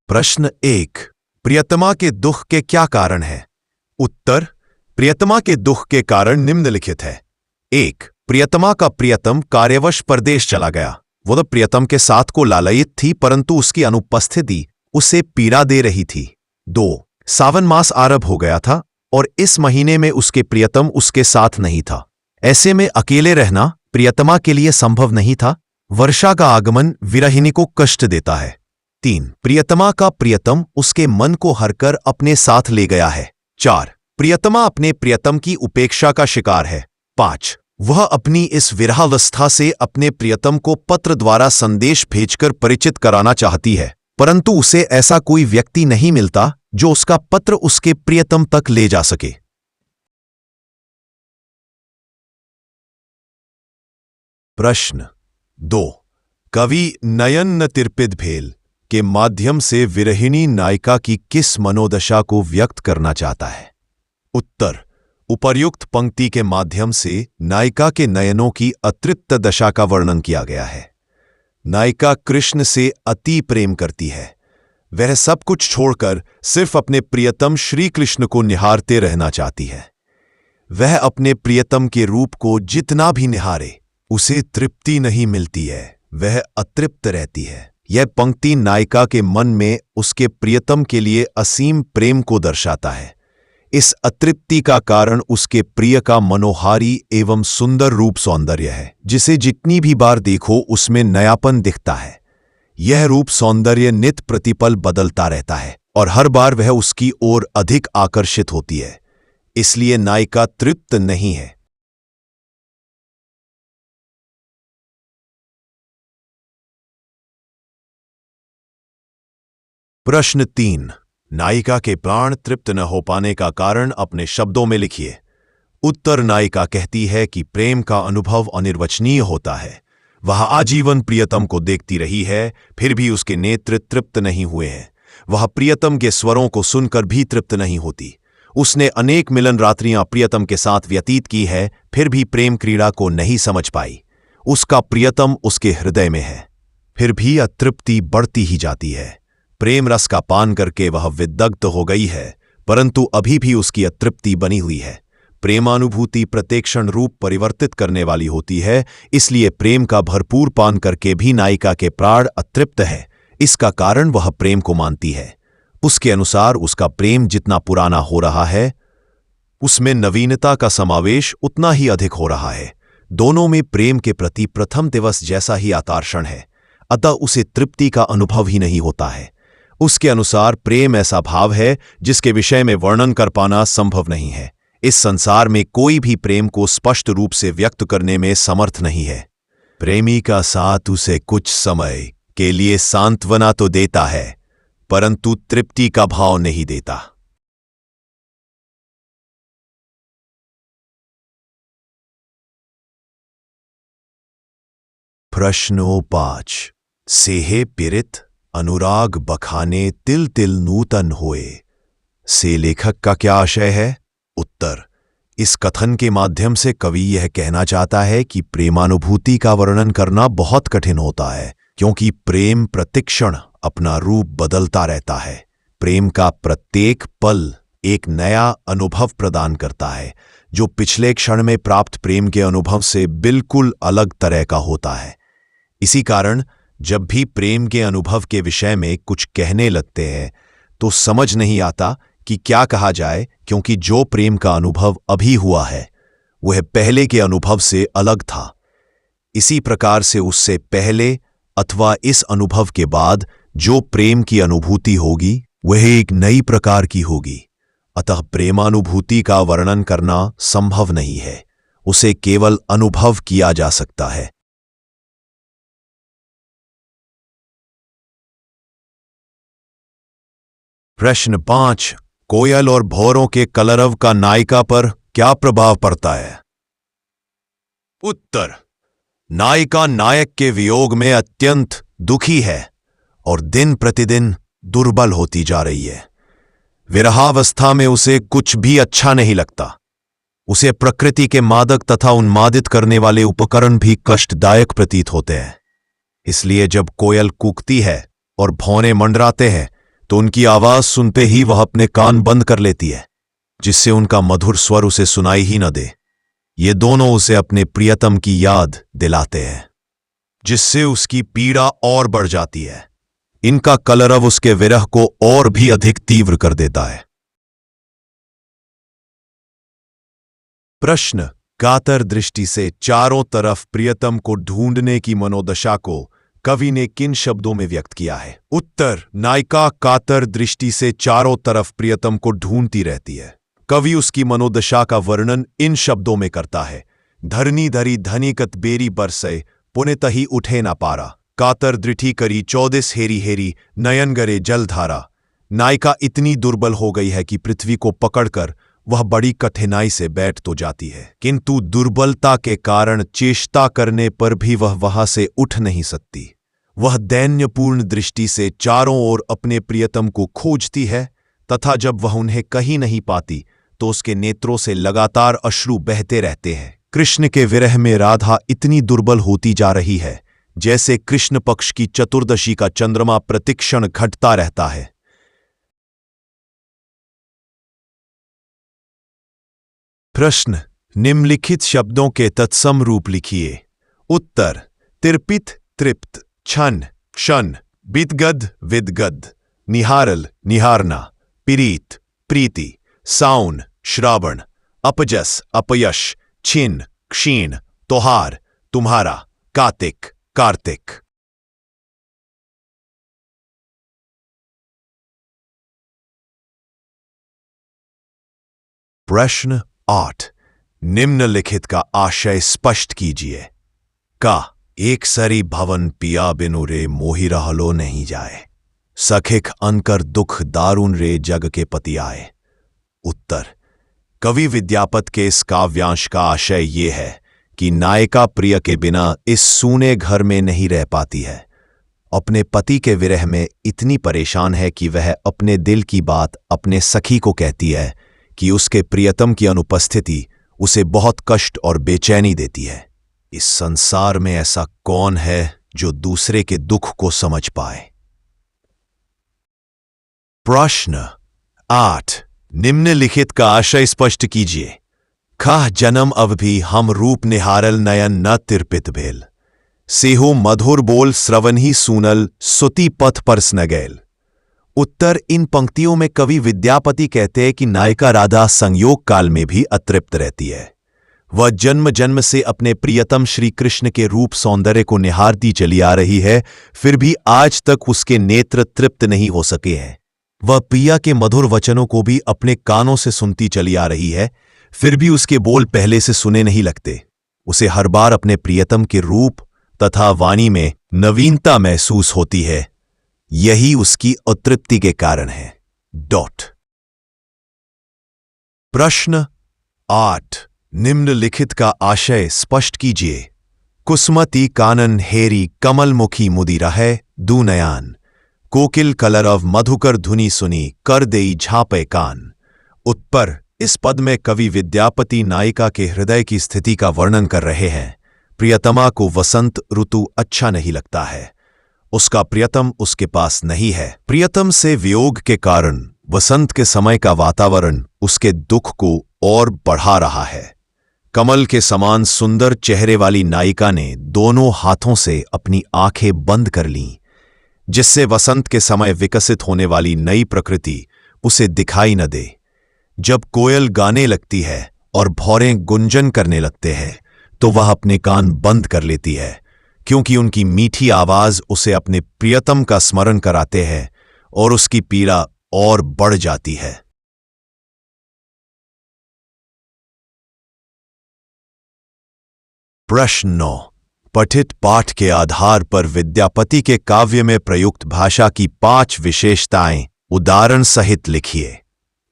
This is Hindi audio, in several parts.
प्रश्न 1। प्रियतमा के दुख के क्या कारण हैं? उत्तर। प्रियतमा के दुख के कारण निम्नलिखित है। 1। प्रियतमा का प्रियतम कार्यवश परदेश चला गया। वो तो प्रियतम के साथ को लालयित थी, परंतु उसकी अनुपस्थिति उसे पीड़ा दे रही थी। 2। सावन मास आरंभ हो गया था और इस महीने में उसके प्रियतम उसके साथ नहीं था। ऐसे में अकेले रहना प्रियतमा के लिए संभव नहीं था। वर्षा का आगमन विरहिणी को कष्ट देता है। 3। प्रियतमा का प्रियतम उसके मन को हरकर अपने साथ ले गया है। 4। प्रियतमा अपने प्रियतम की उपेक्षा का शिकार है। 5। वह अपनी इस विरहावस्था से अपने प्रियतम को पत्र द्वारा संदेश भेजकर परिचित कराना चाहती है, परंतु उसे ऐसा कोई व्यक्ति नहीं मिलता जो उसका पत्र उसके प्रियतम तक ले जा सके। प्रश्न 2। कवि नयन न तिरपित भेल के माध्यम से विरहिणी नायिका की किस मनोदशा को व्यक्त करना चाहता है? उत्तर। उपर्युक्त पंक्ति के माध्यम से नायिका के नयनों की अतृप्त दशा का वर्णन किया गया है। नायिका कृष्ण से अति प्रेम करती है। वह सब कुछ छोड़कर सिर्फ अपने प्रियतम श्री कृष्ण को निहारते रहना चाहती है। वह अपने प्रियतम के रूप को जितना भी निहारे उसे तृप्ति नहीं मिलती है, वह अतृप्त रहती है। यह पंक्ति नायिका के मन में उसके प्रियतम के लिए असीम प्रेम को दर्शाता है। इस अतृप्ति का कारण उसके प्रिय का मनोहारी एवं सुंदर रूप सौंदर्य है, जिसे जितनी भी बार देखो उसमें नयापन दिखता है। यह रूप सौंदर्य नित प्रतिपल बदलता रहता है और हर बार वह उसकी ओर अधिक आकर्षित होती है, इसलिए नायिका तृप्त नहीं है। प्रश्न 3। नायिका के प्राण तृप्त न हो पाने का कारण अपने शब्दों में लिखिए। उत्तर। नायिका कहती है कि प्रेम का अनुभव अनिर्वचनीय होता है। वह आजीवन प्रियतम को देखती रही है, फिर भी उसके नेत्र तृप्त नहीं हुए हैं। वह प्रियतम के स्वरों को सुनकर भी तृप्त नहीं होती। उसने अनेक मिलन रात्रियां प्रियतम के साथ व्यतीत की है, फिर भी प्रेम क्रीड़ा को नहीं समझ पाई। उसका प्रियतम उसके हृदय में है, फिर भी अतृप्ति बढ़ती ही जाती है। प्रेम रस का पान करके वह विदग्ध हो गई है, परंतु अभी भी उसकी अतृप्ति बनी हुई है। प्रेमानुभूति प्रत्येक क्षण रूप परिवर्तित करने वाली होती है, इसलिए प्रेम का भरपूर पान करके भी नायिका के प्राण अतृप्त है। इसका कारण वह प्रेम को मानती है। उसके अनुसार उसका प्रेम जितना पुराना हो रहा है, उसमें नवीनता का समावेश उतना ही अधिक हो रहा है। दोनों में प्रेम के प्रति प्रथम दिवस जैसा ही आकर्षण है, अतः उसे तृप्ति का अनुभव ही नहीं होता है। उसके अनुसार प्रेम ऐसा भाव है जिसके विषय में वर्णन कर पाना संभव नहीं है। इस संसार में कोई भी प्रेम को स्पष्ट रूप से व्यक्त करने में समर्थ नहीं है। प्रेमी का साथ उसे कुछ समय के लिए सांत्वना तो देता है, परंतु तृप्ति का भाव नहीं देता। प्रश्नो 5। सेहे पिरित अनुराग बखाने तिल तिल नूतन होए से लेखक का क्या आशय है? उत्तर। इस कथन के माध्यम से कवि यह कहना चाहता है कि प्रेमानुभूति का वर्णन करना बहुत कठिन होता है, क्योंकि प्रेम प्रतिक्षण अपना रूप बदलता रहता है। प्रेम का प्रत्येक पल एक नया अनुभव प्रदान करता है, जो पिछले क्षण में प्राप्त प्रेम के अनुभव से बिल्कुल अलग तरह का होता है। इसी कारण जब भी प्रेम के अनुभव के विषय में कुछ कहने लगते हैं तो समझ नहीं आता कि क्या कहा जाए, क्योंकि जो प्रेम का अनुभव अभी हुआ है वह पहले के अनुभव से अलग था। इसी प्रकार से उससे पहले अथवा इस अनुभव के बाद जो प्रेम की अनुभूति होगी वह एक नई प्रकार की होगी। अतः प्रेमानुभूति का वर्णन करना संभव नहीं है, उसे केवल अनुभव किया जा सकता है। प्रश्न 5। कोयल और भौरों के कलरव का नायिका पर क्या प्रभाव पड़ता है? उत्तर। नायिका नायक के वियोग में अत्यंत दुखी है और दिन प्रतिदिन दुर्बल होती जा रही है। विरहावस्था में उसे कुछ भी अच्छा नहीं लगता। उसे प्रकृति के मादक तथा उन्मादित करने वाले उपकरण भी कष्टदायक प्रतीत होते हैं। इसलिए जब कोयल कूकती है और भौरे मंडराते हैं तो उनकी आवाज सुनते ही वह अपने कान बंद कर लेती है, जिससे उनका मधुर स्वर उसे सुनाई ही न दे। ये दोनों उसे अपने प्रियतम की याद दिलाते हैं, जिससे उसकी पीड़ा और बढ़ जाती है। इनका कलरव उसके विरह को और भी अधिक तीव्र कर देता है। प्रश्न: कातर दृष्टि से चारों तरफ प्रियतम को ढूंढने की मनोदशा को कवि ने किन शब्दों में व्यक्त किया है? उत्तर: नायिका कातर दृष्टि से चारों तरफ प्रियतम को ढूंढती रहती है। कवि उसकी मनोदशा का वर्णन इन शब्दों में करता है: धरनी धरी धनिकत बेरी बरसे, पुनितही उठे ना पारा, कातर दृष्टि करी 14 हेरी हेरी, नयन गरे जलधारा। नायिका इतनी दुर्बल हो गई है कि पृथ्वी को पकड़कर वह बड़ी कठिनाई से बैठ तो जाती है, किंतु दुर्बलता के कारण चेष्टा करने पर भी वह वहां से उठ नहीं सकती। वह दैन्यपूर्ण दृष्टि से चारों ओर अपने प्रियतम को खोजती है, तथा जब वह उन्हें कहीं नहीं पाती तो उसके नेत्रों से लगातार अश्रु बहते रहते हैं। कृष्ण के विरह में राधा इतनी दुर्बल होती जा रही है जैसे कृष्ण पक्ष की चतुर्दशी का चंद्रमा प्रतिक्षण घटता रहता है। प्रश्न: निम्नलिखित शब्दों के तत्सम रूप लिखिए। उत्तर: तिरपित तृप्त, क्षण क्षण, बिदगद विदगद, निहारल निहारना, पीरीत प्रीति, साउन श्रावण, अपजस अपयश, छिन्न क्षीण, तोहार तुम्हारा, कार्तिक कार्तिक। प्रश्न 8: निम्नलिखित का आशय स्पष्ट कीजिए। का एक सरी भवन पिया बिनु रे मोहि रहलो नहीं जाए, सखिक अनकर दुख दारुण रे जग के पति आए। उत्तर: कवि विद्यापत के इस काव्यांश का आशय ये है कि नायिका प्रिय के बिना इस सूने घर में नहीं रह पाती है। अपने पति के विरह में इतनी परेशान है कि वह अपने दिल की बात अपने सखी को कहती है कि उसके प्रियतम की अनुपस्थिति उसे बहुत कष्ट और बेचैनी देती है। इस संसार में ऐसा कौन है जो दूसरे के दुख को समझ पाए? प्रश्न 8: निम्नलिखित का आशय स्पष्ट कीजिए। खाह जन्म अवधि हम रूप निहारल नयन न तिरपित भेल, सेहो मधुर बोल श्रवण ही सूनल सुति पथ परस न गैल। उत्तर: इन पंक्तियों में कवि विद्यापति कहते हैं कि नायिका राधा संयोग काल में भी अतृप्त रहती है। वह जन्म जन्म से अपने प्रियतम श्री कृष्ण के रूप सौंदर्य को निहारती चली आ रही है, फिर भी आज तक उसके नेत्र तृप्त नहीं हो सके हैं। वह पिया के मधुर वचनों को भी अपने कानों से सुनती चली आ रही है, फिर भी उसके बोल पहले से सुने नहीं लगते। उसे हर बार अपने प्रियतम के रूप तथा वाणी में नवीनता महसूस होती है। यही उसकी अतृप्ति के कारण है। प्रश्न 8: निम्नलिखित का आशय स्पष्ट कीजिए। कुसुमती कानन हेरी कमलमुखी मुदी रहे दूनयान, कोकिल कलरव मधुकर धुनी सुनी कर देई झापे कान। उत्तर: इस पद में कवि विद्यापति नायिका के हृदय की स्थिति का वर्णन कर रहे हैं। प्रियतमा को वसंत ऋतु अच्छा नहीं लगता है। उसका प्रियतम उसके पास नहीं है। प्रियतम से वियोग के कारण वसंत के समय का वातावरण उसके दुख को और बढ़ा रहा है। कमल के समान सुंदर चेहरे वाली नायिका ने दोनों हाथों से अपनी आंखें बंद कर लीं, जिससे वसंत के समय विकसित होने वाली नई प्रकृति उसे दिखाई न दे। जब कोयल गाने लगती है और भौरें गुंजन करने लगते हैं तो वह अपने कान बंद कर लेती है, क्योंकि उनकी मीठी आवाज उसे अपने प्रियतम का स्मरण कराते हैं और उसकी पीड़ा और बढ़ जाती है। प्रश्न 9: पठित पाठ के आधार पर विद्यापति के काव्य में प्रयुक्त भाषा की 5 विशेषताएं उदाहरण सहित लिखिए।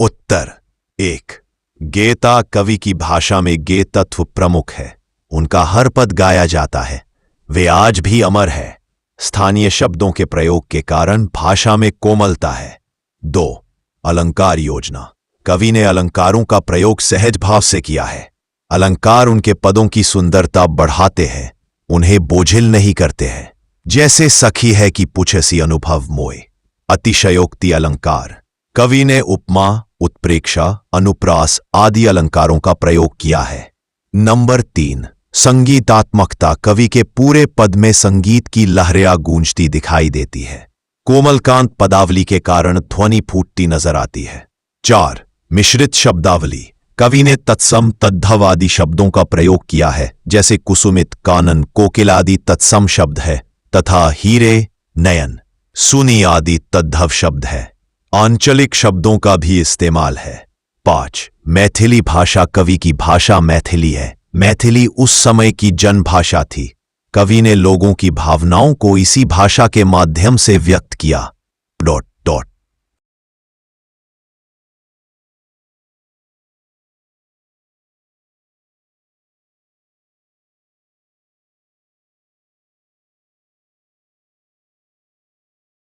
उत्तर: 1. गेता कवि की भाषा में गे तत्व प्रमुख है। उनका हर पद गाया जाता है। वे आज भी अमर है। स्थानीय शब्दों के प्रयोग के कारण भाषा में कोमलता है। 2. अलंकार योजना। कवि ने अलंकारों का प्रयोग सहज भाव से किया है। अलंकार उनके पदों की सुंदरता बढ़ाते हैं, उन्हें बोझिल नहीं करते हैं। जैसे सखी है कि पुछसी अनुभव मोए। अतिशयोक्ति अलंकार। कवि ने उपमा, उत्प्रेक्षा, अनुप्रास आदि अलंकारों का प्रयोग किया है। नंबर 3, संगीतात्मकता। कवि के पूरे पद में संगीत की लहरियां गूंजती दिखाई देती है। कोमलकांत पदावली के कारण ध्वनि फूटती नजर आती है। 4, मिश्रित शब्दावली। कवि ने तत्सम, तद्धव आदि शब्दों का प्रयोग किया है, जैसे कुसुमित, कानन, कोकिल आदि तत्सम शब्द है तथा हीरे, नयन, सुनी आदि तद्धव शब्द है। आंचलिक शब्दों का भी इस्तेमाल है। 5, मैथिली भाषा। कवि की भाषा मैथिली है। मैथिली उस समय की जनभाषा थी। कवि ने लोगों की भावनाओं को इसी भाषा के माध्यम से व्यक्त किया।